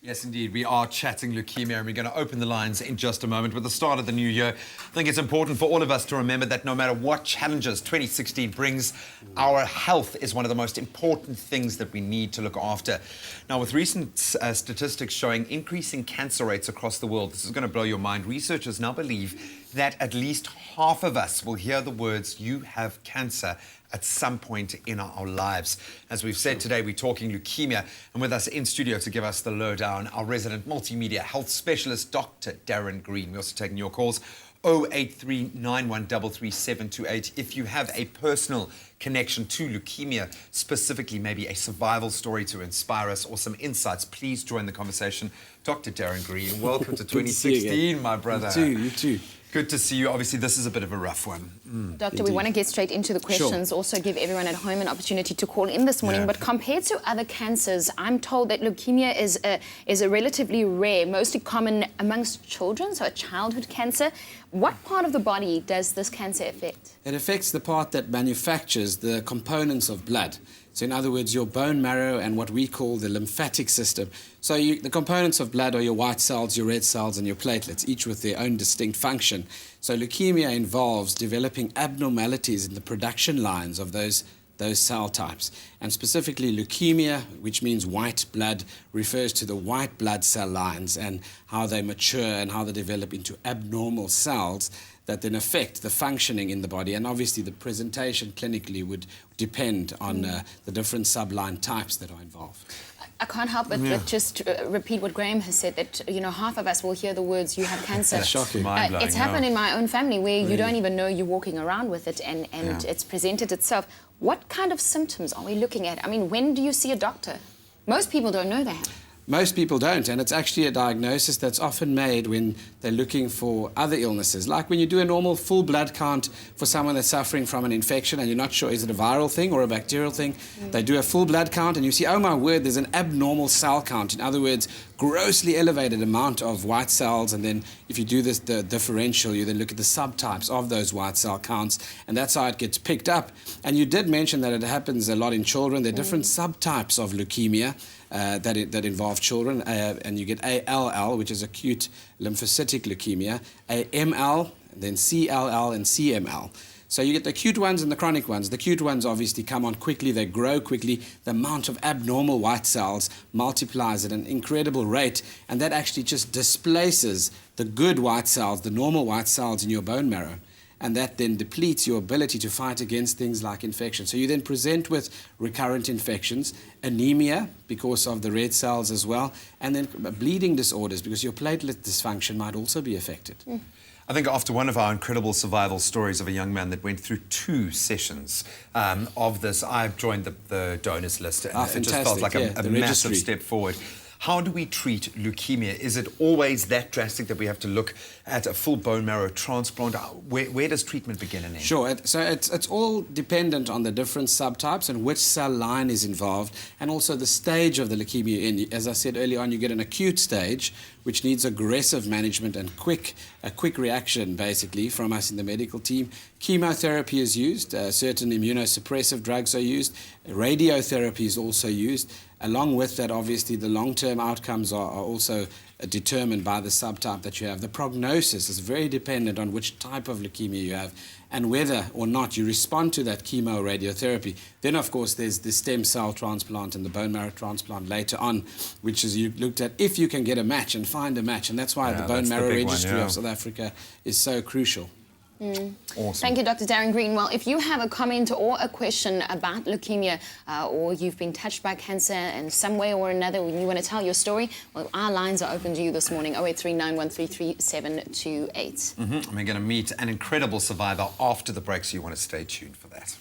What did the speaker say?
Yes, indeed. We are chatting leukemia, and we're going to open the lines in just a moment. With the start of the new year, I think it's important for all of us to remember that no matter what challenges 2016 brings, our health is one of the most important things that we need to look after. Now, with recent statistics showing increasing cancer rates across the world, this is going to blow your mind. Researchers now believe that at least half of us will hear the words, "You have cancer," at some point in our lives. As we've said today, we're talking leukemia, and with us in studio to give us the lowdown, our resident multimedia health specialist, Dr. Darren Green. We're also taking your calls, 083-9133-728. If you have a personal connection to leukemia, specifically maybe a survival story to inspire us or some insights, please join the conversation. Dr. Darren Green, welcome to 2016, my brother. You too. Good to see you. Obviously, this is a bit of a rough one. Doctor, we want to get straight into the questions. Sure. Also give everyone at home an opportunity to call in this morning. Yeah. But compared to other cancers, I'm told that leukemia is a relatively rare, mostly common amongst children, so a childhood cancer. What part of the body does this cancer affect? It affects the part that manufactures the components of blood. So in other words, your bone marrow and what we call the lymphatic system. So the components of blood are your white cells, your red cells, and your platelets, each with their own distinct function. So leukemia involves developing abnormalities in the production lines of those cell types. And specifically leukemia, which means white blood, refers to the white blood cell lines and how they mature and how they develop into abnormal cells that then affect the functioning in the body. And obviously the presentation clinically would depend on the different subline types that are involved. I can't help but just repeat what Graham has said, that, you know, half of us will hear the words, "You have cancer." That's shocking. It's happened in my own family where you don't even know you're walking around with it and it's presented itself. What kind of symptoms are we looking at? I mean, when do you see a doctor? Most people don't know that. Most people don't, and it's actually a diagnosis that's often made when they're looking for other illnesses. Like when you do a normal full blood count for someone that's suffering from an infection and you're not sure, is it a viral thing or a bacterial thing? They do a full blood count and you see, oh my word, there's an abnormal cell count. In other words, grossly elevated amount of white cells, and then if you do this, the differential, you then look at the subtypes of those white cell counts, and that's how it gets picked up. And you did mention that it happens a lot in children. There are different subtypes of leukemia that involve children, and you get ALL, which is acute lymphocytic leukemia, AML, then CLL, and CML. So you get the acute ones and the chronic ones. The acute ones obviously come on quickly, they grow quickly. The amount of abnormal white cells multiplies at an incredible rate, and that actually just displaces the good white cells, the normal white cells in your bone marrow. And that then depletes your ability to fight against things like infection. So you then present with recurrent infections, anemia because of the red cells as well, and then bleeding disorders because your platelet dysfunction might also be affected. I think after one of our incredible survival stories of a young man that went through 2 sessions of this, I've joined the donors list, and it just felt like a massive step forward. How do we treat leukemia? Is it always that drastic that we have to look at a full bone marrow transplant? Where does treatment begin and end? Sure. So it's all dependent on the different subtypes and which cell line is involved, and also the stage of the leukemia. As I said earlier on, you get an acute stage, which needs aggressive management and a quick reaction, basically, from us in the medical team. Chemotherapy is used. Certain immunosuppressive drugs are used. Radiotherapy is also used. Along with that, obviously, the long-term outcomes are also determined by the subtype that you have. The prognosis is very dependent on which type of leukemia you have and whether or not you respond to that chemo radiotherapy. Then, of course, there's the stem cell transplant and the bone marrow transplant later on, which is you looked at if you can get a match and find a match. And that's why the bone marrow registry of South Africa is so crucial. Awesome. Thank you, Dr. Darren Green. Well, if you have a comment or a question about leukemia, or you've been touched by cancer in some way or another, and you want to tell your story, well, our lines are open to you this morning, 083-9133-728. And we're going to meet an incredible survivor after the break, so you want to stay tuned for that.